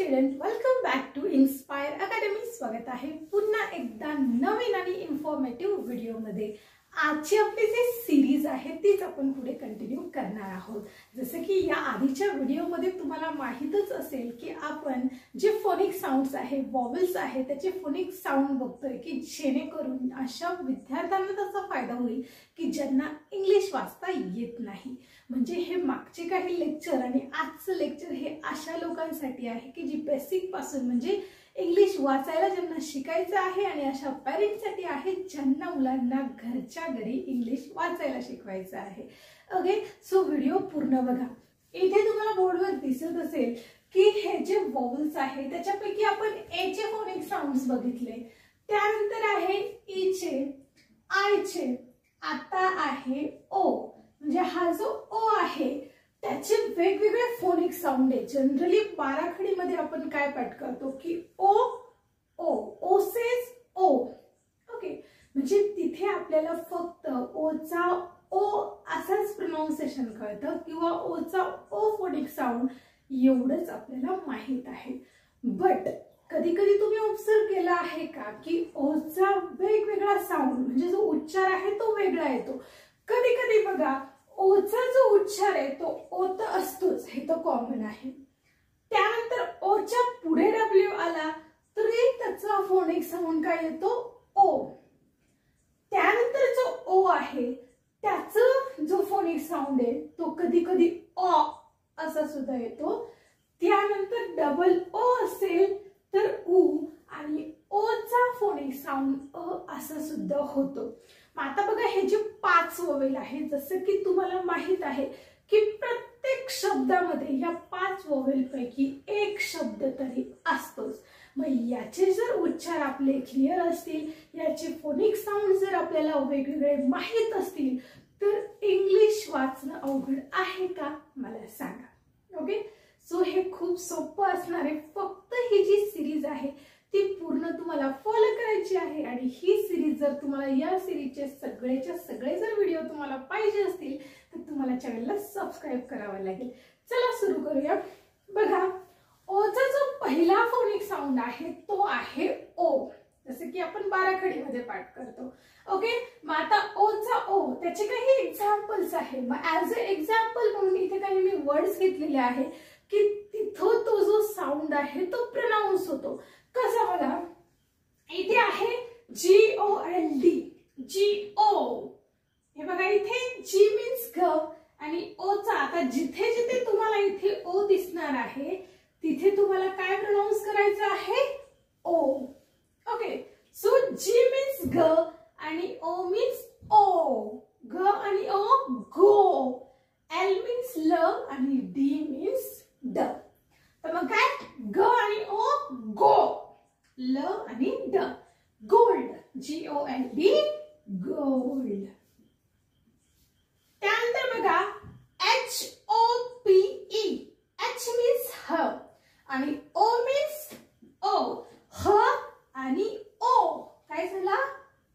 Student, welcome back to Inspire Academy. स्वागत आहे पुन्हा एकदा नवीन आणि इन्फॉर्मेटिव्ह व्हिडिओमध्ये। आजची आपली जी सीरीज आहे तीच आपण पुढे कंटिन्यू करणार आहोत। जसे की या आधीच्या व्हिडिओमध्ये तुम्हाला माहितच असेल की आपण जे फोनिक साऊंड्स आहे, वॉवेल्स आहे, त्याचे फोनिक साऊंड बघतोय की जेणेकरून अशा विद्यार्थ्यांना त्याचा फायदा होईल की ज्यांना इंग्लिश वाचता येत नाही। म्हणजे हे मागचे काही लेक्चर आणि आजचं लेक्चर हे अशा लोकांसाठी आहे की जी बेसिक पासून म्हणजे इंग्लिश वाचायला ज्यांना शिकायचं आहे आणि अशा पेरेंट्ससाठी आहे ज्यांना मुलांना घरच्या घरी इंग्लिश वाचायला शिकवायचं आहे। ओके, सो व्हिडिओ पूर्ण बघा। इथे तुम्हाला बोर्डवर दिसत असेल की हे जे वॉवेल्स आहे त्याच्यापैकी आपण ए चे फोनिक साऊंड्स बघितले, त्यानंतर आहे ई चे, आय चे, आता आहे ओ। म्हणजे हा जो ओ आहे त्याचे वेगवेगळे फोनिक साऊंड आहे। जनरली बाराखडीमध्ये आपण काय पाठ करतो की ओ ओ ओ सेज ओ। ओके, म्हणजे तिथे आपल्याला फक्त ओ चा ओ असाच प्रोनाउन्सिएशन कळतं किंवा ओ चा ओ फोनिक साऊंड एवढंच आपल्याला माहित आहे। बट कधी कधी तुम्ही ऑब्झर्व केला आहे का की ओ चा वेगवेगळा साऊंड म्हणजे जो उच्चार आहे तो वेगळा येतो। कधी कधी बघा ओचा जो उच्चार आहे तो ओ तर असतोच, हे तर कॉमन आहे। त्यानंतर ओच्या पुढे डब्ल्यू आला तरी त्याचा फोनिक साऊंड काय येतो ओ। त्यानंतर जो ओ आहे त्याचा जो फोनिक साऊंड आहे तो कधी कधी ऑ असा सुद्धा येतो। त्यानंतर डबल ओ असेल तर उ आणि ओचा फोनिक साऊंड अ असा सुद्धा होतो। आता बघा हे जे 5 वोवेल आहे, जसं की तुम्हाला माहित आहे की प्रत्येक शब्दामध्ये या 5 वोवेल पैकी एक शब्द तरी असतोच। मग याचे जर उच्चार आपले क्लियर असतील, याचे फोनिक साऊंड जर आपल्याला वेगवेगळे माहित असतील तर इंग्लिश वाचणं अवघड आहे का मला सांगा। ओके, सो हे खूप सोपं असणार आहे। फक्त ही जी सिरीज आहे ती पूर्ण तुम्हाला फॉलो करायची आहे आणि ही सिरीज जर तुम्हाला या सिरीजचे सगळेच्या सगळे जर व्हिडिओ तुम्हाला पाहिजे असतील तर तुम्हाला चॅनलला सबस्क्राइब करावं लागेल। चला सुरू करूया। बघा ओचा जो पहिला फोनिक साऊंड आहे तो आहे ओ, जसे की आपण बाराखडीमध्ये पाठ करतो। ओके, मग आता ओचा ओ त्याचे काही एक्झाम्पल्स आहे। मग ऍज अ एक्झाम्पल म्हणून इथे काही मी वर्ड्स घेतलेले आहे की तिथं तो जो साऊंड आहे तो प्रोनाउन्स होतो। कसा बघा, इथे आहे जी ओ एल डी, जी ओ। हे बघा इथे जी मीन्स ग आणि ओ चा आता जिथे जिथे तुम्हाला इथे ओ दिसणार आहे तिथे तुम्हाला काय प्रोनाउन्स करायचं आहे ओ। ओके, सो जी मीन्स ग आणि ओ मीन्स ओ। ग आणि ओ गो, एल मीन्स ल आणि डी मीन्स ड। तर मग काय ग आणि ओ गो, ल आणि ड, gold, G O L D gold. त्यानंतर बघा H O P E, H means ह आणि ओ मीन्स ओ, ह आणि ओ काय झाला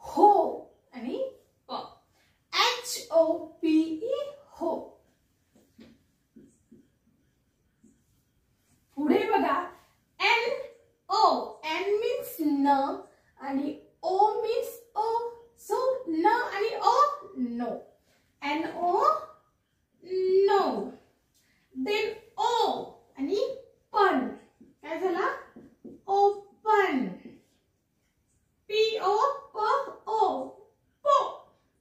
हो आणि प, एच ओ पी ई हो। पुढे बघा एन ओ, एन मीन्स न आणि ओ मीन्स ओ, सो न आणि ओ no, N O no. Then O आणि पण काय झाला ओपन, पी ओ प ओ पो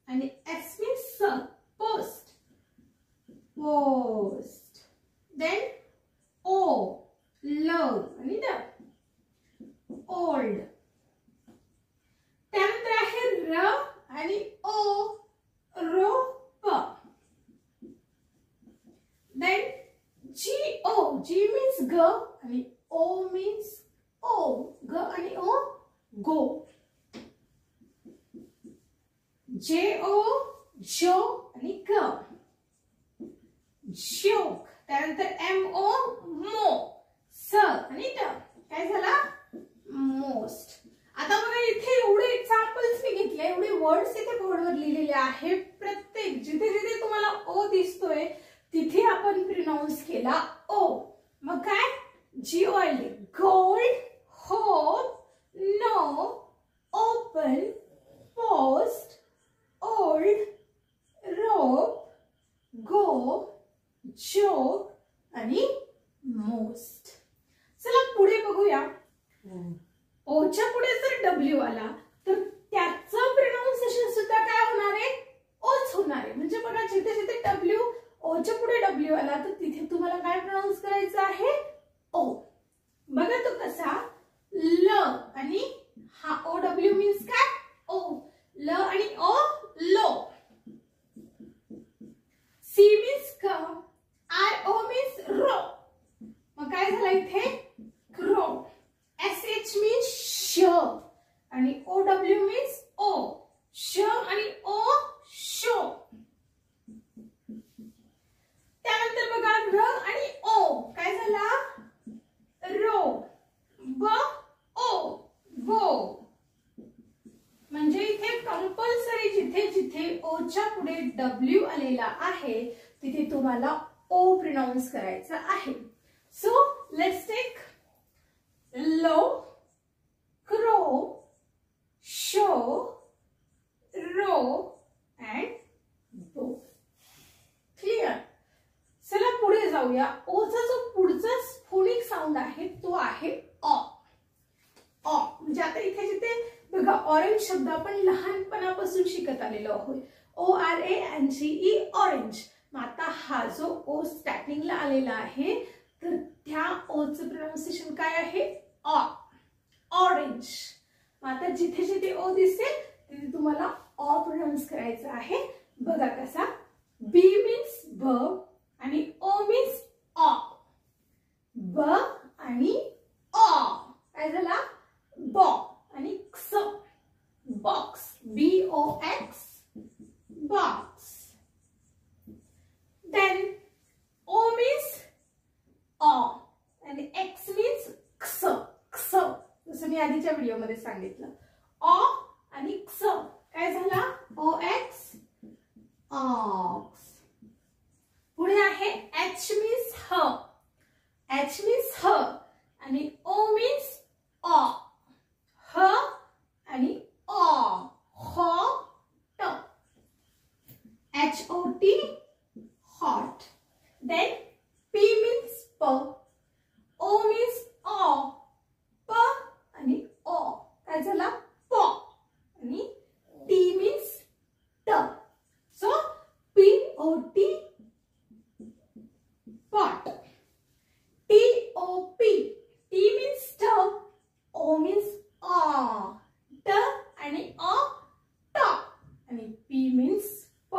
आणि S means post, post. Then O लव आणि द, ओल्ड। त्यानंतर आहे र आणि ओ, रोप। देन जी ओ, जी मीन्स ग आणि ओ मीन्स ओ, ग आणि ओ गो। जे ओ जो आणि ग, जोक। त्यानंतर एम ओ मो, स आणि ट काय झाला मोस्ट। आता बघा इथे एवढे एक्झाम्पल्स मी घेतले, एवढे वर्ड्स इथे बोर्डवर लिहिलेले आहे। प्रत्येक जिथे जिथे तुम्हाला ओ दिसतोय तिथे आपण प्रोनाउन्स केला ओ। मग काय G-O-L-D, gold, hope, no, open, post, old, rope, go, joke आणि most. चला पुढे बघूया. ओच्या पुढे जर W आला तर त्याचं प्रोनाउन्सिएशन सुद्धा काय होणार आहे? ओच होणार आहे. म्हणजे बघा जिथे जिथे W, ओच्या पुढे W आला तर तिथे तुम्हाला काय प्रोनाउन्स करायचं आहे? ओ. बघा तो कसा, ल आणि हा OW मीन्स काय? ओ. ल आणि ओ, लो. C मीन्स क, RO मीन्स रो. मग काय झालं इथे? क्रो. SH मीन्स श आणि OW मीन्स ओ. श आणि ओ, शो. त्यानंतर बघा र आणि ओ काय झाला? रो. ब ओ, गो. म्हणजे इथे कंपल्सरी जिथे जिथे ओच्या पुढे W आलेला आहे तिथे तुम्हाला ओ प्रोनाउन्स करायचा आहे. So let's take low, crow, show, row and go. Clear? चला पुढे जाऊया. ओचा जो पुढचा फोनिक साऊंड आहे तो आहे ऑ. ऑ म्हणजे आता इथे जिथे बघा ऑरेंज शब्द आपण लहानपणापासून शिकत आलेलो आहोत. ORANGE, orange. मग आता हा जो ओ स्टार्टिंगला आलेला आहे तर त्या ओचं प्रोनाउन्सिएशन काय आहे? ऑ. ऑरेंज. मग आता जिथे जिथे ओ दिसेल तिथे तुम्हाला ऑ प्रोनाउन्स करायचं आहे. बघा कसा, बी मीन्स ब आणि ओ मीन्स ऑ. ब आणि ऑ काय झाला? बॉ आणि क्स, box. BOX, box. Then O means ऑ आणि एक्स मीन्स क्स, क्स. जसं मी आधीच्या व्हिडिओ मध्ये सांगितलं. ऑ आणि क्स काय झाला? OX, ox. पुढे आहे H मीन्स ह. H मीन्स ह आणि O मीन्स ऑ. ह आणि ऑ, hot. HOT, hot. Then P means प, O मीन्स ऑ. प आणि ऑ काय झाला? पॉ. आणि T मीन्स ट. So POT, pot. TOP, T means ट, O means ऑ. ट आणि ऑ, टॉप. आणि P means प.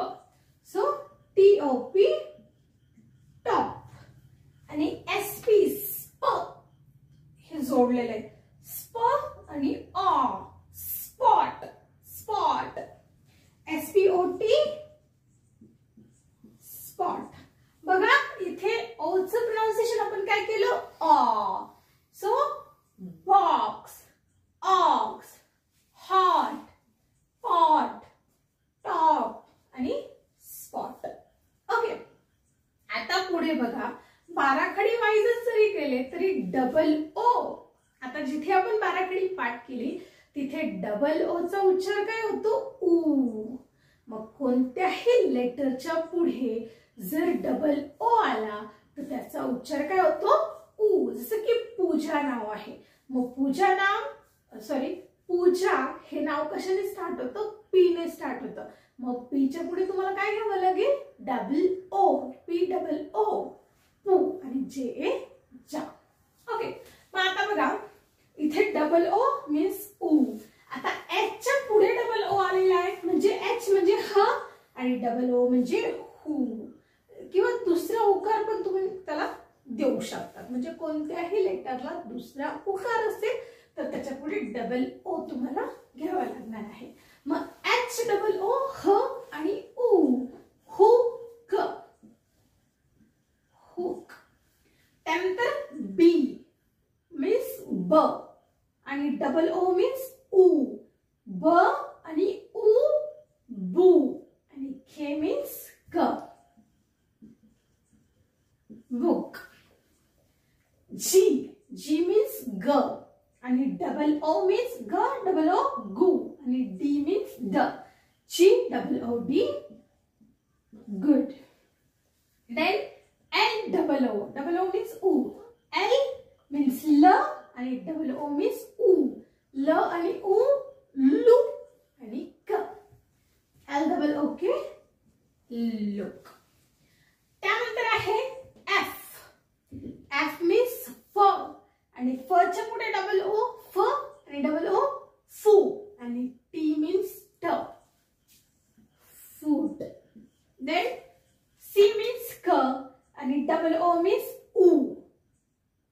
So TOP, top. आणि SP, स्प. हे जोडलेलं आहे. स्प आणि ऑ, स्पॉट, स्पॉट. SPOT, spot. बघा इथे ओचं प्रोनाउन्सिएशन आपण काय केलं? ऑ. So box, ox, hot, pot, top आणि स्पॉट. ओके. आता पुढे बघा, बाराखडी वाईजच जरी केले तरी डबल ओ. आता जिथे आपण बाराखडी पाठ केली तिथे डबल ओचा उच्चार काय होतो? ऊ. मग कोणत्याही लेटरच्या पुढे जर डबल ओ आला तर त्याचा उच्चार काय होतो? ऊ. जसं की पूजा नाव आहे. मग पूजा हे नाव कशाने स्टार्ट होतं? पी ने स्टार्ट होतं. मग पीच्या पुढे तुम्हाला काय घ्यावं लागेल? Double O. P double O, पू. आणि जे, जा. ओके. मग आता बघा इथे डबल ओ मीन्स ऊ. आता एच च्या पुढे डबल ओ आलेला आहे म्हणजे एच म्हणजे ह आणि डबल ओ म्हणजे हू. किंवा दुसरा उकार पण तुम्ही त्याला देऊ शकतात. म्हणजे कोणत्याही लेटरला दुसरा उकार असेल तर त्याच्या पुढे डबल ओ तुम्हाला घ्यावा लागणार आहे. मग एच डबल ओ, ह आणि ऊ. Hook, hook. त्यानंतर बी मीन्स ब आणि डबल ओ मीन्स ऊ. ब आणि ऊ, बू. आणि के मीन्स क, बुक. जी ग आणि डबल ओ मीन्स ग डबल ओ गु आणि डी मीन्स ड G double O D good. Then L double O means उ. एल मीन्स ल आणि डबल ओ मीन्स उ. ल आणि उ लू आणि क. एल डबल ओ के लुक. त्यानंतर आहे एफ. एफ मीन्स फ आणि फ च्या पुढे डबल ओ फ आणि डबल ओ फू आणि टी मीन्स ट फूड. देन सी मीन्स क आणि डबल ओ मीन्स उ.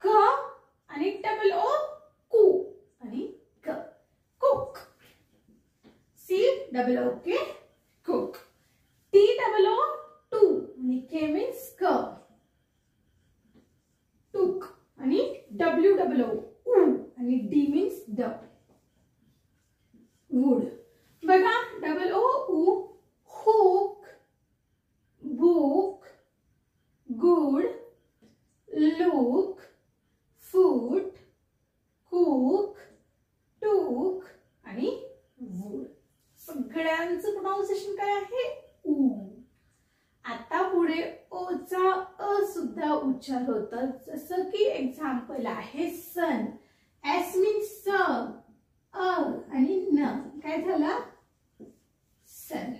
क आणि डबल ओ कु आणि क cook. C double O K cook. T double O टू आणि के मीन्स क टुक आणि डब्ल्यू डबल ओ उ आणि डी मीन्स ड वुड. बघा डबल ओ उ hook book good look food cook टूक आणि वुड. सगळ्यांचं प्रोनाउन्सिएशन काय आहे उ. आता पुढे ओचा अ सुद्धा उच्चार होतात. जसं की एक्झाम्पल आहे सन. एस मीन्स स अ आणि न काय झाला सन.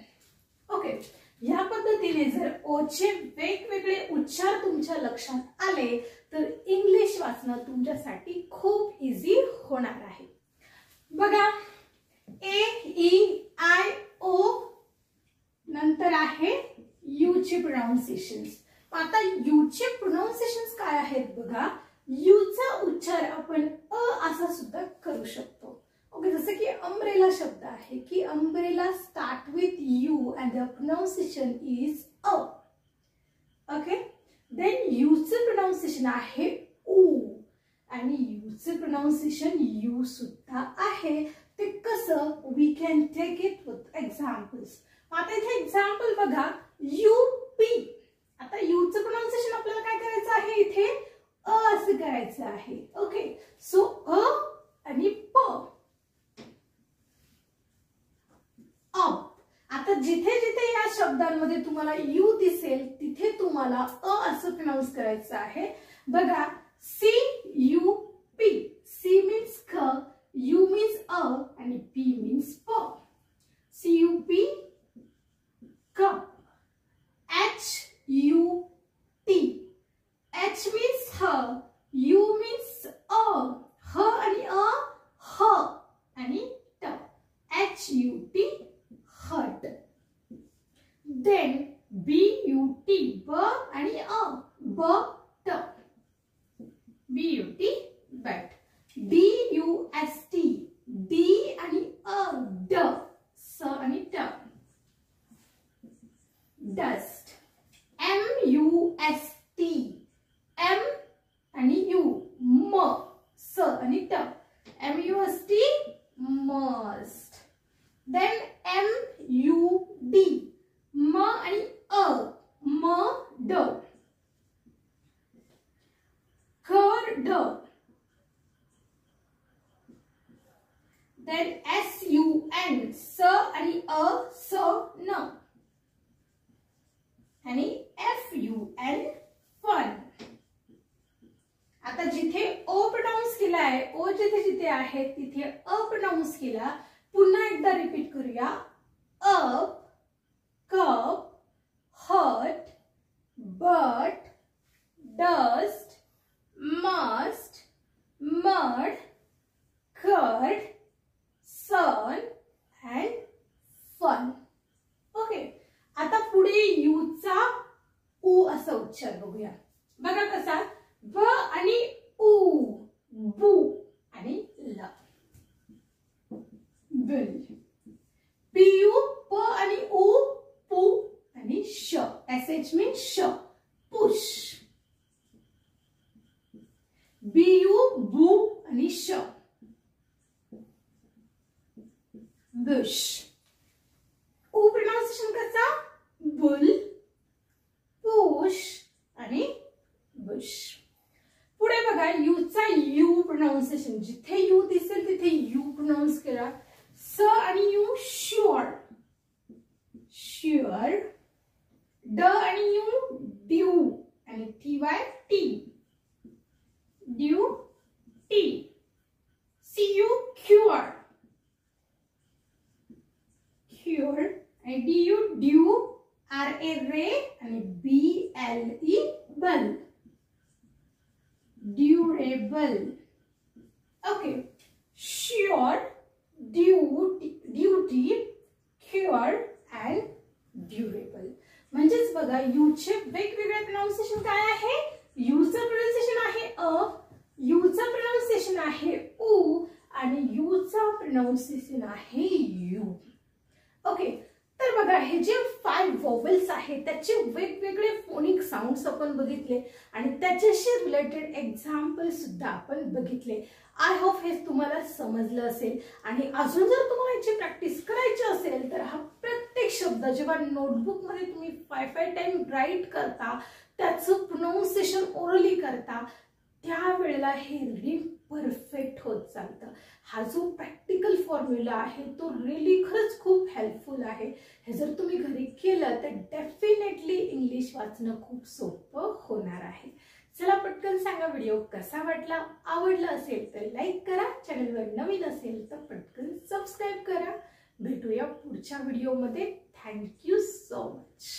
ओके. या पद्धतीने जर ओचे वेगवेगळे उच्चार तुमच्या लक्षात आले तर इंग्लिश वाचणं तुमच्यासाठी खूप इझी होणार आहे. बघा ए ई आय ओ नंतर आहे यू चे प्रोनाउन्सिएशन्स. आता यू चे प्रोनाउन्सिएशन्स काय आहेत बघा. यू चा उच्चार आपण अ असा सुद्धा करू शकतो. ओके. जसं की अम्ब्रेला शब्द आहे की umbrella start with U and the pronunciation is अ. ओके. देन यू चे प्रोनाउन्सिएशन आहे उ आणि यू चे प्रोनाउन्सिएशन यू सुद्धा आहे. ते कसं we can take it with examples. आता इथे एक्झाम्पल बघा यू पी. आता यू चं प्रोनाउन्सिएशन आपल्याला काय करायचं आहे इथे अ असं करायचं आहे. ओके. सो अ आणि प अप. आता जिथे जिथे या शब्दांमध्ये तुम्हाला यू दिसेल तिथे तुम्हाला अ असं प्रोनाउन्स करायचं आहे. बघा C U P. C means ख यू मीन्स अ आणि पी मीन्स प. C U P cup. H U T. H means ह यू मीन्स अ ह आणि अ ह आणि ट H U T hut. Then B U T ब आणि अ ब ट B U T but. D U S T डी आणि अ ड स आणि ट dust. M U S T M आणि यू म स आणि ट M U S T must. Then M U D म आणि अ म ड curd. Then S U N स आणि अ स न आणि एफ यू एन फन. आता जिथे ओ प्रोनाउन्स केला आहे ओ जिथे जिथे आहे तिथे अ प्रोनाउन्स केला. पुन्हा एकदा रिपीट करूया. Up cup hut but dust must mud curd sun and fun. Okay. आता पुढे यूचा उ असा उच्चार बघूया. बघा कसा ब आणि उ बू आणि ल बिल. पीयू प आणि उ पू आणि श. एस एच मीन्स श पुश. बीयू बू आणि श बुश. उ प्रोनाउन्सिएशन कसा बुल पुश आणि बुश. पुढे बघा यूचा यू प्रोनाउन्सिएशन, जिथे यू दिसेल तिथे यू प्रोनाउन्स करा. स आणि यू शुअर, शुअर. ड आणि यू ड्यू आणि T Y T, duty. C U cure, cure. आणि D U due, R A ray आणि बी एल ई बल, durable. Okay. Sure, duty, cure and durable. म्हणजेच बघा यूचे वेगवेगळे प्रोनाउन्सिएशन काय आहे. यूचं प्रोनाउन्सिएशन आहे अ, यूचं प्रोनाउन्सिएशन आहे उ आणि यूचं प्रोनाउन्सिएशन आहे यू. ओके. तर बघा हे जे 5 व्हॉवेल्स आहेत त्याचे वेगवेगळे फोनिक साऊंड्स आपण बघितले आणि त्याच्याशी रिलेटेड एक्झाम्पल सुद्धा आपण बघितले. आय होप हे तुम्हाला समजलं असेल. आणि अजून जर तुम्हाला याची प्रॅक्टिस करायची असेल तर हा प्रत्येक शब्द जेव्हा नोटबुक मध्ये तुम्ही 5 टाइम राईट करता, त्याचं प्रोनाउन्सिएशन ओरली करता, त्यावेळेला हे रीडिंग परफेक्ट होत चालतं. हा जो प्रॅक्टिकल फॉर्म्युला आहे तो रिअली खरंच खूप हेल्पफुल आहे. हे जर तुम्ही घरी केलं तर डेफिनेटली इंग्लिश वाचणं खूप सोपं होणार आहे. चला पटकन सांगा व्हिडिओ कसा वाटला. आवडला असेल तर लाईक करा, चॅनलवर नवीन असेल तर पटकन सबस्क्राईब करा. भेटूया पुढच्या व्हिडिओमध्ये. Thank you so much.